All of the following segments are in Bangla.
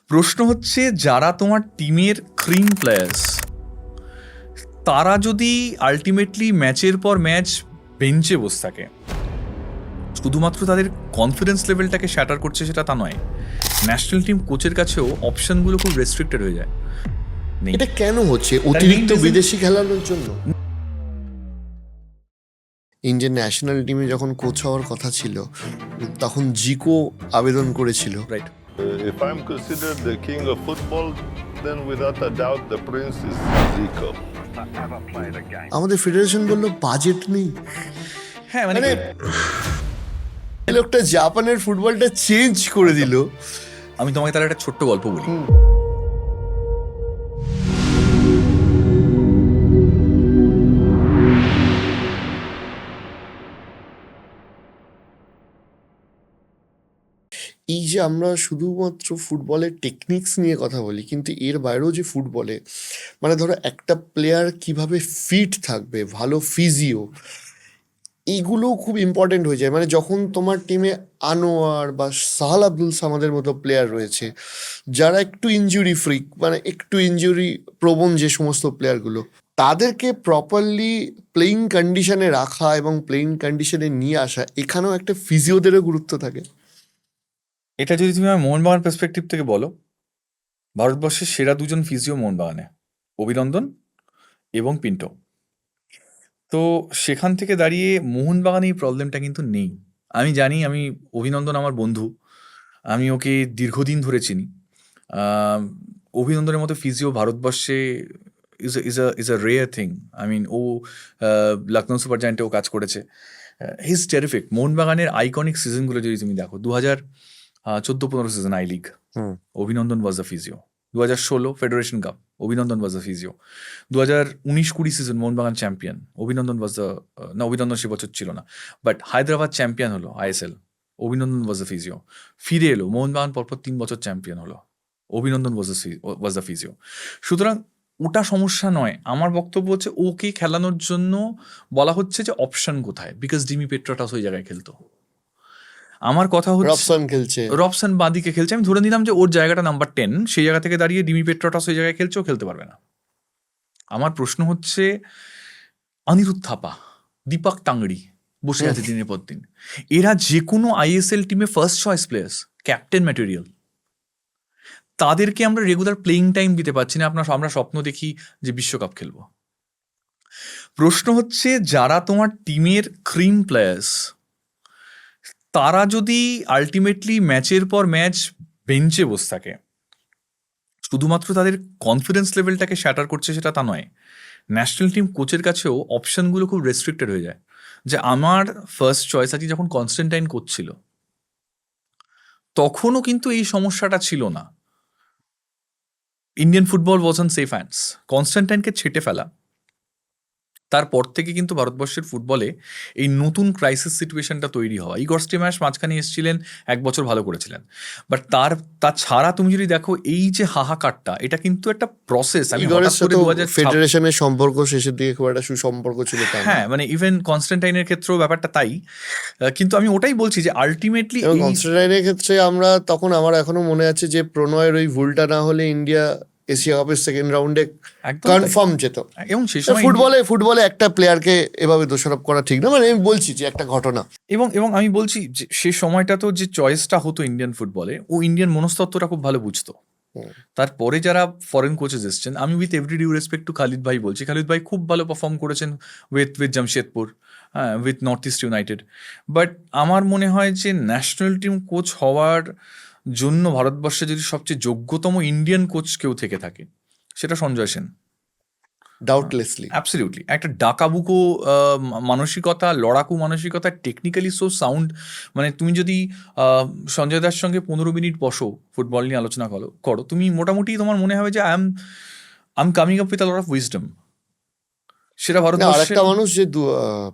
প্রশ্ন হচ্ছে যারা তোমার টিমের ক্রিম প্লেয়ার্স তারা যদি আলটিমেটলি ম্যাচের পর ম্যাচ বেঞ্চে বসে থাকে, শুধুমাত্র তাদের কনফিডেন্স লেভেলটাকে শ্যাটার করছে সেটা তা নয়, ন্যাশনাল টিম কোচের কাছেও অপশনগুলো খুব রেস্ট্রিক্টেড হয়ে যায়। নেই। এটা কেন হচ্ছে? অতিরিক্ত বিদেশি খেলানোর জন্য? ইন্ডিয়ান ন্যাশনাল টিমে যখন কোচ হওয়ার কথা ছিল তখন জিকো আবেদন করেছিল। Right. If I'm considered the king of football, then without a doubt the prince is Zico. আমাদের ফেডারেশন বলল বাজেট নেই। হ্যাঁ, মানে এই লোকটা জাপানের ফুটবলটা চেঞ্জ করে দিল। আমি তোমাকে তার একটা ছোট্ট গল্প বলি। এই যে আমরা শুধুমাত্র ফুটবলের টেকনিক্স নিয়ে কথা বলি, কিন্তু এর বাইরেও যে ফুটবলে মানে ধরো একটা প্লেয়ার কিভাবে ফিট থাকবে, ভালো ফিজিও, এইগুলোও খুব ইম্পর্টেন্ট হয়ে যায়। মানে যখন তোমার টিমে আনোয়ার বা সাহাল আব্দুল সামাদের মতো প্লেয়ার রয়েছে যারা একটু ইনজুরি ফ্রিক, মানে একটু ইনজুরি প্রবণ যে সমস্ত প্লেয়ারগুলো, তাদেরকে প্রপারলি প্লেইং কন্ডিশনে রাখা এবং প্লেইং কন্ডিশনে নিয়ে আসা, এখানেও একটা ফিজিওদেরও গুরুত্ব থাকে। এটা যদি তুমি আমার মোহনবাগান পার্সপেক্টিভ থেকে বলো, ভারতবর্ষের সেরা দুজন ফিজিও মোহনবাগানে, অভিনন্দন এবং পিন্টো। তো সেখান থেকে দাঁড়িয়ে মোহনবাগানে এই প্রবলেমটা কিন্তু নেই। আমি জানি, আমি অভিনন্দন আমার বন্ধু, আমি ওকে দীর্ঘদিন ধরে চিনি। অভিনন্দনের মতো ফিজিও ভারতবর্ষে is a rare thing. I mean, ও লখনৌ সুপার জায়ান্টেও কাজ করেছে। He is terrific. মোহনবাগানের আইকনিক সিজনগুলো যদি তুমি দেখো, 2014-15 season I league, Abhinandan was the physio. 2016 federation cup, Abhinandan was the physio. 2019-20 season Mohun Bagan champion, Abhinandan was the, না অভিনন্দন সে বছর ছিল না, বাট হায়দ্রাবাদ চ্যাম্পিয়ন হলো ISL, অভিনন্দন ওয়াজ দ্য ফিজিও। ফিরে এলো মোহনবাগান, পরপর 3 বছর চ্যাম্পিয়ন হলো, অভিনন্দন ওয়াজ দ্য ফিজিও। সুতরাং ওটা সমস্যা নয়। আমার বক্তব্য হচ্ছে ওকে খেলানোর জন্য বলা হচ্ছে যে অপশন কোথায়, বিকজ ডিমি পেট্রাটাস ওই জায়গায় খেলতো। আমার কথা হচ্ছে রবসন খেলছে, রবসন বাঁদিকে খেলছে, আমি ধরে নিলাম যে ওর জায়গাটা নাম্বার 10, সেই জায়গা থেকে দাঁড়িয়ে ডিমি পেট্রাটাস ওই জায়গায় খেলছে, ও খেলতে পারবে না। আমার প্রশ্ন হচ্ছে অনিরুদ্ধ থাপা, দীপক টাংড়ি বসে আছে দিনের পর দিন, এরা যে কোনো ISL টিমে first choice players, captain material, তাদেরকে আমরা রেগুলার প্লেইং টাইম দিতে পারছি না। আমরা স্বপ্ন দেখি যে বিশ্বকাপ খেলবো। প্রশ্ন হচ্ছে যারা তোমার টিমের ক্রিম প্লেয়ার্স তারা যদি আলটিমেটলি ম্যাচের পর ম্যাচ বেঞ্চে বসে থাকে, শুধুমাত্র তাদের কনফিডেন্স লেভেলটাকে শ্যাটার করছে সেটা তা নয়, ন্যাশনাল টিম কোচের কাছেও অপশনগুলো খুব রেস্ট্রিক্টেড হয়ে যায়। যে আমার ফার্স্ট চয়েস আছে, যখন কনস্ট্যান্টাইন কোচ ছিল তখনও কিন্তু এই সমস্যাটা ছিল না। Indian football was on safe hands. কনস্ট্যান্টাইনকে ছেটে ফেলা, তারপর থেকে কিন্তু ভারতবর্ষের ফুটবলে এই নতুন ক্রাইসিস সিচুয়েশনটা তৈরি হওয়া। ইগর স্টিমাচ মাঝখানে এসেছিলেন, 1 বছর ভালো করেছিলেন, বাট তাছাড়া তুমি যদি দেখো এই যে হাহাকারটা, এটা কিন্তু একটা প্রসেস। আমি হঠাৎ করে 2000 ফেডারেশনের সম্পর্ক শেষের দিকে খুব একটা সুসম্পর্ক ছিল, হ্যাঁ, মানে ইভেন কনস্ট্যান্টাইনের ক্ষেত্রেও ব্যাপারটা তাই। কিন্তু আমি ওটাই বলছি যে আলটিমেটলি কনস্ট্যান্টাইনের ক্ষেত্রে আমরা তখন, আমার এখনো মনে আছে যে প্রণয়ের ওই ভুলটা না হলে ইন্ডিয়া এশিয়া কাপের সেকেন্ড রাউন্ডে কনফার্ম যেত। এবং সেই সময় ফুটবলে একটা প্লেয়ারকে এভাবে দোষারোপ করা ঠিক না, মানে আমি বলছি যে একটা ঘটনা। এবং আমি বলছি যে সে সময়টা তো যে চয়েসটা হতো ইন্ডিয়ান ফুটবলে, ও ইন্ডিয়ান মনস্তত্ত্বটা খুব ভালো বুঝতো। তারপরে যারা ফরেন কোচেস এসছেন, আমি with every due respect to Khalid ভাই বলছি, খালিদ ভাই খুব ভালো পারফর্ম করেছেন উইথ জামশেদপুর, হ্যাঁ, with north east United. But আমার মনে হয় যে ন্যাশনাল টিম কোচ হওয়ার জন্য ভারতবর্ষে যদি সবচেয়ে যোগ্যতম ইন্ডিয়ান কোচ কেউ থেকে থাকে, সেটা সঞ্জয় সেন, ডাউটলেসলি। অ্যাবসলিউটলি। একটা ডাকাবুকো মানসিকতা, লড়াকু মানসিকতা, টেকনিক্যালি সো সাউন্ড। মানে তুমি যদি সঞ্জয় দাস সঙ্গে 15 মিনিট বসো, ফুটবল নিয়ে আলোচনা করো, তুমি মোটামুটি তোমার মনে হবে যে I am coming up with a lot of wisdom. সেটা ভারতবর্ষে আরেকটা মানুষ যে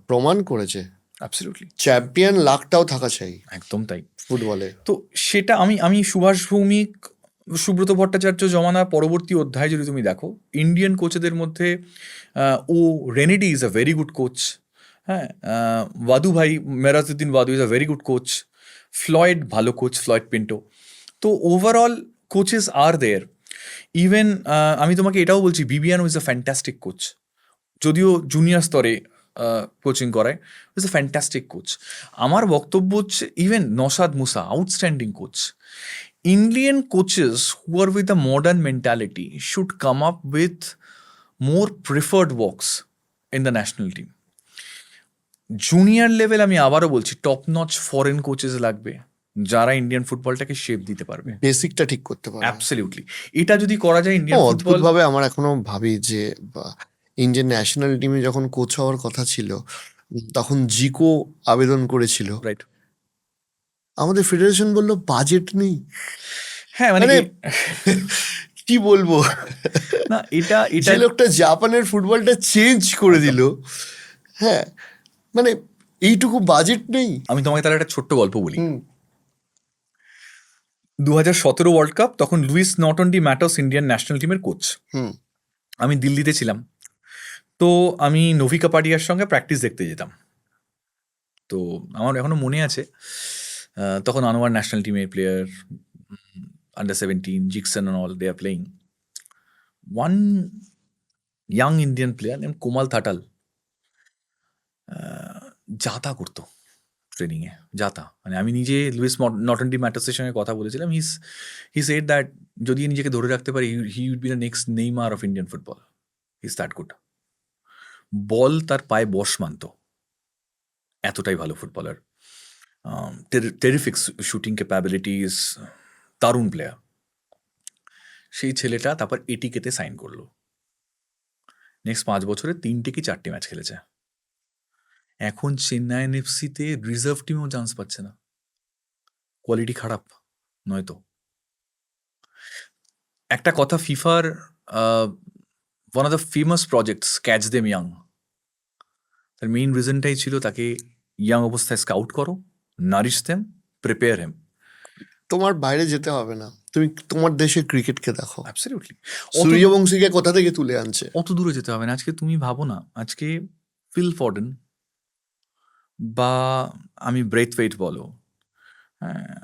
প্রমাণ করেছে, অ্যাবসলিউটলি চ্যাম্পিয়ন লাখটাও থাকা চাই, একদম তাই ফুটবলে। তো সেটা আমি সুভাষ ভৌমিক, সুব্রত ভট্টাচার্য জমানা পরবর্তী অধ্যায় যদি তুমি দেখো, ইন্ডিয়ান কোচেদের মধ্যে ও Renedy is a very good coach, হ্যাঁ, ওয়াদু ভাই, Mehrajuddin Wadoo is a very good coach, Floyd ভালো কোচ, ফ্লয়েড পিন্টো। তো overall coaches are there. Even আমি তোমাকে এটাও বলছি, Bibiano is a fantastic coach, যদিও জুনিয়র স্তরে কোচিং করায়, ইজ আ ফ্যান্টাস্টিক কোচ। আমার বক্তব্য হচ্ছে even Naushad Moosa outstanding coach. Indian coaches who are with a modern mentality should come up with more preferred works in the national team. Junior level আমি আবারও বলছি টপ নচ ফরেন কোচেস লাগবে, যারা ইন্ডিয়ান ফুটবলটাকে শেপ দিতে পারবে। বেসিকটা ঠিক করতে পারে। অ্যাবসলিউটলি, এটা যদি করা যায় ইন্ডিয়ান ফুটবল। অদ্ভুতভাবে আমার এখনো ভাবি যে ইন্ডিয়ান ন্যাশনাল টিমে যখন কোচ হওয়ার কথা ছিল তখন জিকো আবেদন করেছিল, রাইট, আমাদের ফেডারেশন বলল বাজেট নেই। হ্যাঁ মানে মানে কি বলবো, না এটা যে লোকটা জাপানের ফুটবলটা চেঞ্জ করে দিল, হ্যাঁ মানে এইটুকু বাজেট নেই। আমি তোমাকে তাহলে একটা ছোট্ট গল্প বলি। হুম 2017 ওয়ার্ল্ড কাপ, তখন লুইস নটন-ডি ম্যাটোস ইন্ডিয়ান ন্যাশনাল টিমের কোচ। হুম আমি দিল্লিতে ছিলাম, তো আমি নভিকা পাটিয়ার সঙ্গে প্র্যাকটিস দেখতে যেতাম। তো আমার এখনো মনে আছে, তখন আনোয়ার ন্যাশনাল টিমের player, under 17, Jeakson and all, they are playing. One young Indian player named Komal Thatal যাতা করতো ট্রেনিংয়ে, যাতা। মানে আমি নিজে লুইস নটন-ডি ম্যাটোসের সঙ্গে কথা বলেছিলাম। হি সেড দ্যাট যদি নিজেকে ধরে রাখতে পারে, he would be the next Neymar of Indian football. He is that good. Ball তার পায়ে বশ মানত, এতটাই ভালো ফুটবলার। টেরিফিক শুটিং ক্যাপাবিলিটিস, দারুণ প্লেয়ার। সেই ছেলেটা তারপর এটিকেতে সাইন করলো। নেক্সট 5 বছরে 3টে কি 4টে ম্যাচ খেলেছে। এখন চেন্নাই এনএফসিতে রিজার্ভ টিমেও চান্স পাচ্ছে না। কোয়ালিটি খারাপ নয়তো। একটা কথা, ফিফার one of the famous projects catch them young, তার মেইন রিজনটাই ছিল তাকে ইয়াং অবস্থায় স্কাউট করো, নারিশ দেম, প্রিপেয়ার হেম। তোমার বাইরে যেতে হবে না, তুমি তোমার দেশের ক্রিকেটকে দেখো। অ্যাবসলিউটলি। সূর্যবংশীকে কোথা থেকে তুলে আনছে। অত দূরে যেতে হবে না। আজকে তুমি ভাবো না, আজকে ফিল ফর্ডেন বা আমি ব্রেথওয়েট বলো, হ্যাঁ,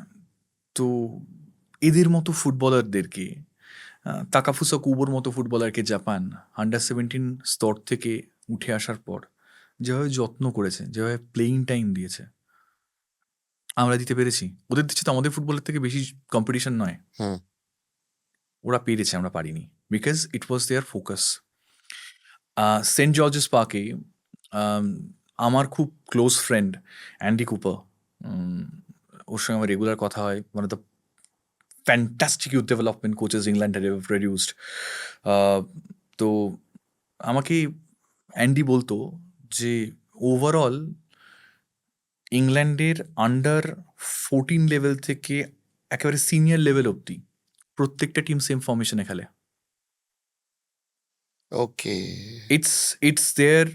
তো এদের মতো ফুটবলারদেরকে, তাকাফুসা কুবোর মতো ফুটবলারকে জাপান আন্ডার 17 স্তর থেকে উঠে আসার পর যেভাবে যত্ন করেছে, যেভাবে প্লেইং টাইম দিয়েছে, আমরা দিতে পেরেছি। ওদের দিচ্ছে তো আমাদের ফুটবলের থেকে বেশি কম্পিটিশন নয়। হুম ওরা পেরেছে, আমরা পারিনি, because it was their focus. Saint George's পার্কে আমার খুব ক্লোজ ফ্রেন্ড অ্যান্ডি কুপার, ওর সঙ্গে আমার রেগুলার কথা হয়। One of the fantastic youth development coaches England had ever produced. তো আমাকে অ্যান্ডি বলতো যে ওভারঅল ইংল্যান্ডের আন্ডার 14 লেভেল থেকে একেবারে সিনিয়র লেভেল অবধি প্রত্যেকটা টিম সেম ফর্মেশনে খেলে। Okay it's their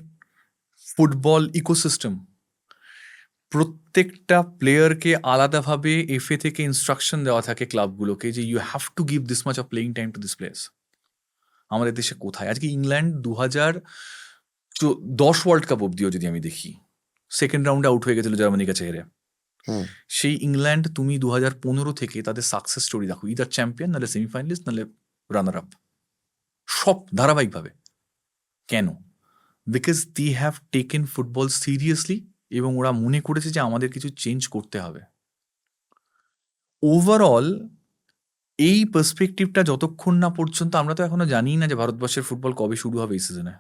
football ecosystem. প্রত্যেকটা প্লেয়ারকে আলাদাভাবে এফএ থেকে ইনস্ট্রাকশন দেওয়া থাকে ক্লাবগুলোকে যে you have to give this much of playing time to this players. আমাদের দেশে কোথায়? আজকে ইংল্যান্ড 2010 ওয়ার্ল্ড কাপ অবধিও যদি আমি দেখি, সেকেন্ড রাউন্ডে আউট হয়ে গেছিল জার্মানির কাছে হেরে। হুম সেই ইংল্যান্ড তুমি 2015 থেকে তাদের সাকসেস স্টোরি দেখো, ইদার চ্যাম্পিয়ন, নাহলে সেমিফাইনালিস্ট, নাহলে রানার আপ, সব ধারাবাহিকভাবে। কেন? Because they have taken football seriously এবং ওরা মনে করেছে যে আমাদের কিছু চেঞ্জ করতে হবে। ওভারঅল এই পার্সপেক্টিভটা যতক্ষণ না পর্যন্ত, আমরা তো এখনো জানি না যে ভারতবর্ষের ফুটবল কবে শুরু হবে এই সিজনে।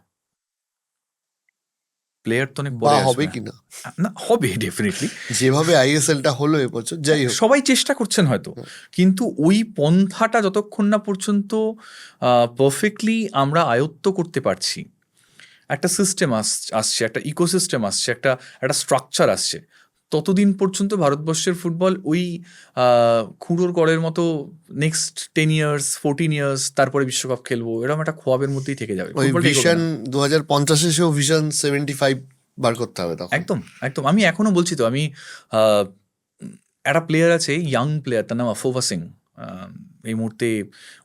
প্লেয়ার তো অনেক বা পরে হবে আসবে। কিনা, না, হবে ডেফিনেটলি। যেভাবে আইএসএলটা হলো এবছর, যাই হোক সবাই চেষ্টা করছেন হয়তো, কিন্তু ওই পন্থাটা যতক্ষণ না পর্যন্ত পারফেক্টলি আমরা আয়ত্ত করতে পারছি, একটা সিস্টেম আসছে, একটা ইকোসিস্টেম আসছে, একটা স্ট্রাকচার আসছে, ততদিন পর্যন্ত ভারতবর্ষের ফুটবল ওই খুঁড়োর গড়ের মতো নেক্সট 10 years 14 years তারপরে বিশ্বকাপ খেলবো, এরকম একটা খোয়াবের মধ্যেই থেকে যাবে। ওই ফুটবলটা এগোবে ভিশন না। 2050 এসেও ভিশন 75 বার করতে হবে তখন। একদম একদম। আমি এখনো বলছি তো, আমি একটা প্লেয়ার আছে, ইয়াং প্লেয়ার, তার নাম আফোভা সিং, এই মুহূর্তে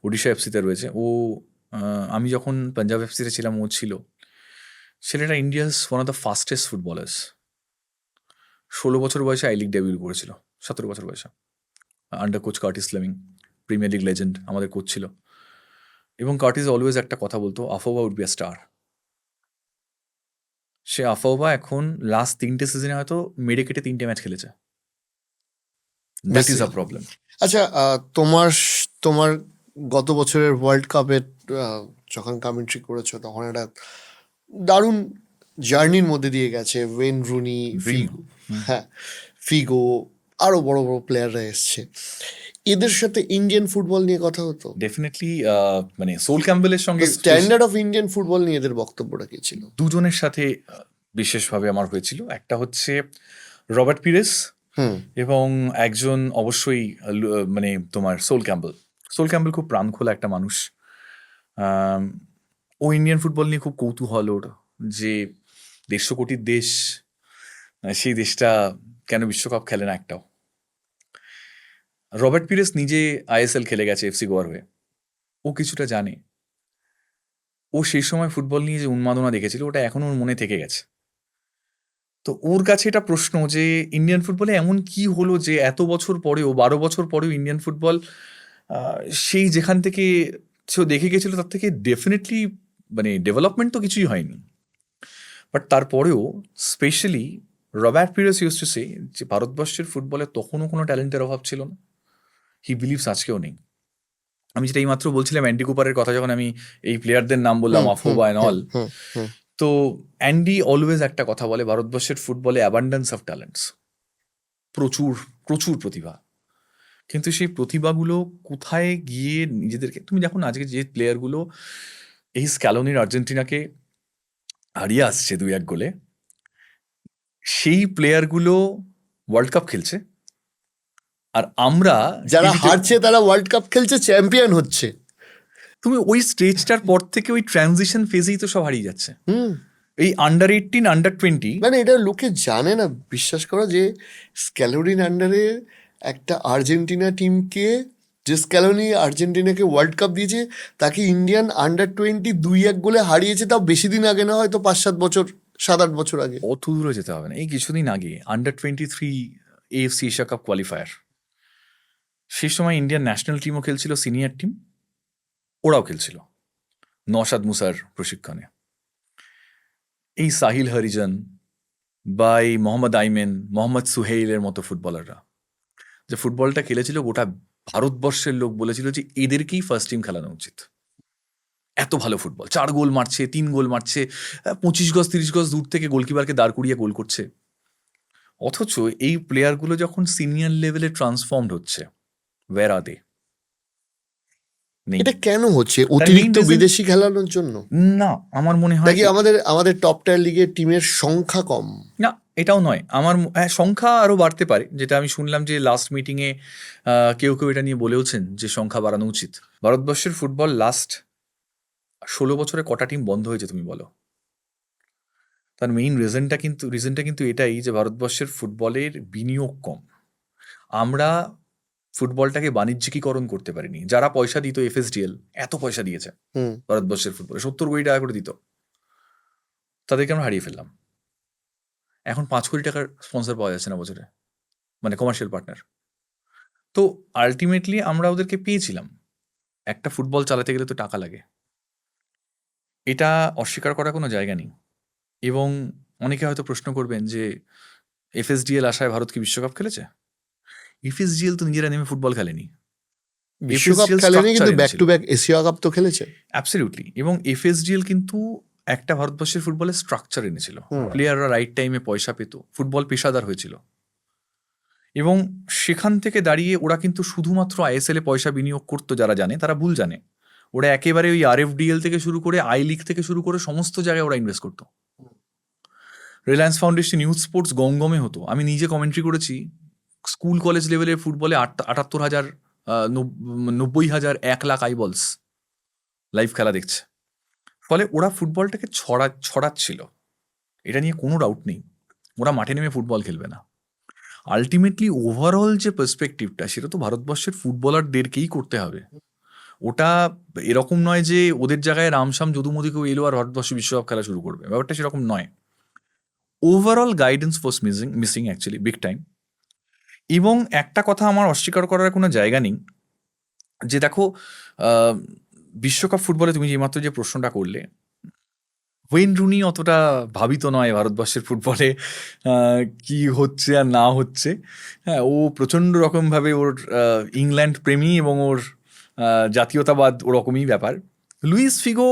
ওডিশা এফসিতে রয়েছে। ও আমি যখন পাঞ্জাব এফসিতে ছিলাম ও ছিল। ছেলেটা India's one of the fastest footballers. 16 বছর বয়সে আই লিগ ডেবিউট করেছিল, 17 বছর বয়সে, under coach Curtis Fleming. Premier league legend, আমাদের কোচ ছিল। এবং কার্টিস অলওয়েজ একটা কথা বলতো, Afobe would be a star. সে আফোবা এখন লাস্ট 3টে সিজনে হয়তো মেরে কেটে 3টে ম্যাচ খেলেছে। That is a problem. আচ্ছা, তোমার গত বছরের ওয়ার্ল্ড কাপের যখন কমেন্ট্রি করেছো তখন একটা দারুণ জার্নির মধ্যে দিয়ে গেছে। ওয়েন রুনি, ফিগো, হ্যাঁ, ফিগো, আরো বড় বড় প্লেয়াররা এসছে। এদের সাথে ইন্ডিয়ান ফুটবল নিয়ে কথা হতো? ডেফিনেটলি মানে সোল ক্যাম্বেলের সঙ্গে স্ট্যান্ডার্ড অফ ইন্ডিয়ান ফুটবল নিয়ে এদের বক্তব্যটা কি ছিল? দুজনের সাথে বিশেষভাবে আমার হয়েছিল। একটা হচ্ছে রবার্ট পিরেস এবং একজন অবশ্যই মানে তোমার সোল ক্যাম্বেল। সোল ক্যাম্বেল খুব প্রাণখোলা একটা মানুষ। ও ইন্ডিয়ান ফুটবল নিয়ে খুব কৌতূহল ওর, যে 150 কোটির দেশ, সেই দেশটা কেন বিশ্বকাপ খেলে না একটাও। রবার্ট পিরেস নিজে আইএসএল খেলে গেছে এফসি গোয়ার হয়ে, ও কিছুটা জানে। ও সেই সময় ফুটবল নিয়ে যে উন্মাদনা দেখেছিল ওটা এখনো ওর মনে থেকে গেছে। তো ওর কাছে এটা প্রশ্ন যে ইন্ডিয়ান ফুটবলে এমন কি হলো যে এত বছর পরেও, 12 বছর পরেও ইন্ডিয়ান ফুটবল সেই যেখান থেকে সে দেখে গেছিল তার থেকে ডেফিনেটলি মানে ডেভেলপমেন্ট তো কিছুই হয়নি। বাট তারপরেও specially Robert Pires use to say যে ভারতবর্ষের ফুটবলে তখনও কোনো ট্যালেন্টের অভাব ছিল না। হি বিলিভস আজকেও নেই। আমি যেটা এইমাত্র বলছিলাম অ্যান্ডি কুপারের কথা, যখন আমি এই প্লেয়ারদের নাম বললাম আফোবা অ্যান্ড অল, তো অ্যান্ডি অলওয়েজ একটা কথা বলে, ভারতবর্ষের ফুটবলে অ্যাবান্ডেন্স অফ ট্যালেন্টস, প্রচুর প্রচুর প্রতিভা, কিন্তু সেই প্রতিভাগুলো কোথায় গিয়ে নিজেদেরকে, তুমি দেখো না আজকে যে প্লেয়ারগুলো এই স্ক্যালোনির আর্জেন্টিনাকে হারিয়ে আসছে 2-1 গোলে, সেই প্লেয়ারগুলো ওয়ার্ল্ড কাপ খেলছে, আর আমরা যারা হারছে তারা ওয়ার্ল্ড কাপ খেলছে, চ্যাম্পিয়ন হচ্ছে। তুমি ওই স্টেজটার পর থেকে ওই ট্রানজিশন ফেজেই তো সব হারিয়ে যাচ্ছে। এই আন্ডার 18, আন্ডার 20, মানে এটা লোকে জানে না, বিশ্বাস করো, যে স্ক্যালোনির আন্ডারে একটা আর্জেন্টিনা টিমকে, যে স্ক্যালোনি আর্জেন্টিনাকে ওয়ার্ল্ড কাপ দিয়েছে, তাকে ইন্ডিয়ান আন্ডার 20 2-1 গোলে হারিয়েছে, তাও বেশি দিন আগে না, হয়তো 5-7 বছর, 7-8 বছর আগে। অত দূরে যেতে হবে না, এই কিছুদিন আগে under 23 AFC Asia cup qualifier, সেই সময় ইন্ডিয়ান ন্যাশনাল টিমও খেলছিল, সিনিয়র টিম ওরাও খেলছিল নওশাদ মুসার প্রশিক্ষণে। এই সাহিল হরিজন বা এই মোহাম্মদ আইমেন, মোহাম্মদ সুহেইলের মতো ফুটবলাররা যে ফুটবলটা খেলেছিল, গোটা ভারতবর্ষের লোক বলেছিল যে এদেরকেই ফার্স্ট টিম খেলানো উচিত। এত ভালো ফুটবল, 4 গোল মারছে, 3 গোল মারছে, 25 গজ 30 গজ দূর থেকে গোলকিপারকে দাঁড় করিয়ে গোল করছে। অথচ এই প্লেয়ারগুলো যখন সিনিয়র লেভেলে ট্রান্সফর্মড হচ্ছে, ওয়্যার আর দে? এটা কেন হচ্ছে? অতিরিক্ত বিদেশি খেলানোর জন্য? না, আমার মনে হয় নাকি আমাদের টপ টায়ার লিগের টিমের সংখ্যা কম? না, এটাও নয়। আমার সংখ্যা আরও বাড়তে পারে, যেটা আমি শুনলাম যে লাস্ট মিটিংয়ে কেউ কেউ এটা নিয়ে বলেওছেন যে সংখ্যা বাড়ানো উচিত। ভারতবর্ষের ফুটবল লাস্ট 16 বছরে কটা টিম বন্ধ হয়েছে তুমি বলো? তার মেইন রিজনটা কিন্তু এটাই যে ভারতবর্ষের ফুটবলের বিনিয়োগ কম। আমরা ফুটবলটাকে বাণিজ্যিকীকরণ করতে পারিনি। যারা পয়সা দিত, এফএসডিএল এত পয়সা দিয়েছে ভারতবর্ষের ফুটবলে, 70 কোটি টাকা করে দিত, তাদেরকে আমরা হারিয়ে ফেললাম। এখন 5 কোটি টাকার স্পন্সর পাওয়া যাচ্ছে না বছরে, মানে কমার্শিয়াল পার্টনার। তো আলটিমেটলি আমরা ওদেরকে পেয়েছিলাম। একটা ফুটবল চালাতে গেলে তো টাকা লাগে, এটা অস্বীকার করার কোনো জায়গা নেই। এবং অনেকে হয়তো প্রশ্ন করবেন যে এফএসডিএল আশায় ভারত কি বিশ্বকাপ খেলেছে? এফএসডিএল তো নিজেরা নেমে ফুটবল খেলেনি, বিশ্বকাপ খেলেনি, কিন্তু back to back Asia cup তো খেলেছে। অ্যাবসলিউটলি। এবং এফএসডিএল কিন্তু একটা ভারতবর্ষের ফুটবলের স্ট্রাকচার এনেছিল, প্লেয়াররা রাইট টাইমে পয়সা পেত, ফুটবল পেশাদার হয়েছিল। এবং সেখান থেকে দাঁড়িয়ে ওরা কিন্তু শুধুমাত্র আইএসএল এ পয়সা বিনিয়োগ করতো, যারা জানে তারা ভুল জানে। ওরা একেবারে ওই আরএফডিএল থেকে শুরু করে আই লিগ থেকে শুরু করে সমস্ত জায়গায় ওরা ইনভেস্ট করতো। রিলায়েন্স ফাউন্ডেশন ইউথ স্পোর্টস গমগমে হতো। আমি নিজে কমেন্ট্রি করেছি, স্কুল কলেজ লেভেলের ফুটবলে 78,000, 90,000, 1 লাখ আইবলস লাইভ খেলা দেখছে। ফলে ওরা ফুটবলটাকে ছড়াচ্ছিল, এটা নিয়ে কোনো ডাউট নেই। ওরা মাঠে নেমে ফুটবল খেলবে না। আলটিমেটলি ওভারঅল যে পার্সপেক্টিভটা, সেটা তো ভারতবর্ষের ফুটবলারদেরকেই করতে হবে। ওটা এরকম নয় যে ওদের জায়গায় রামশ্যাম যদুমধু কেউ এলো আর ভারতবর্ষ বিশ্বকাপ খেলা শুরু করবে, ব্যাপারটা সেরকম নয়। Overall guidance was missing actually, big time. এবং একটা কথা আমার অস্বীকার করার কোনো জায়গা নেই, যে দেখো বিশ্বকাপ ফুটবলে তুমি যে মাত্র যে প্রশ্নটা করলে, ওয়েন রুনি অতটা ভাবিত নয় ভারতবর্ষের ফুটবলে কি হচ্ছে আর না হচ্ছে। হ্যাঁ, ও প্রচণ্ড রকমভাবে ওর ইংল্যান্ড প্রেমী এবং ওর জাতীয়তাবাদ ওরকমই ব্যাপার। লুইস ফিগো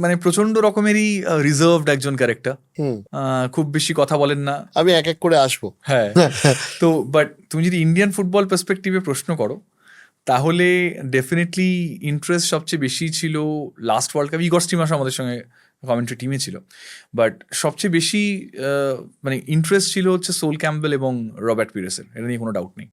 মানে প্রচণ্ড রকমেরই রিজার্ভড একজন ক্যারেক্টার, হুম, খুব বেশি কথা বলেন না। আমি এক এক করে আসবো। হ্যাঁ, তো বাট তুমি যদি ইন্ডিয়ান ফুটবল পার্সপেক্টিভে প্রশ্ন করো, তাহলে ডেফিনেটলি ইন্টারেস্ট সবচেয়ে বেশি ছিল লাস্ট ওয়ার্ল্ড কাপ। ইগর স্টিমাস আমাদের সঙ্গে কমেন্ট্রি টিমে ছিল, বাট সবচেয়ে বেশি মানে ইন্টারেস্ট ছিল হচ্ছে সোল ক্যাম্পবেল এবং রবার্ট পিরেসের, এটা নিয়ে কোনো ডাউট নেই।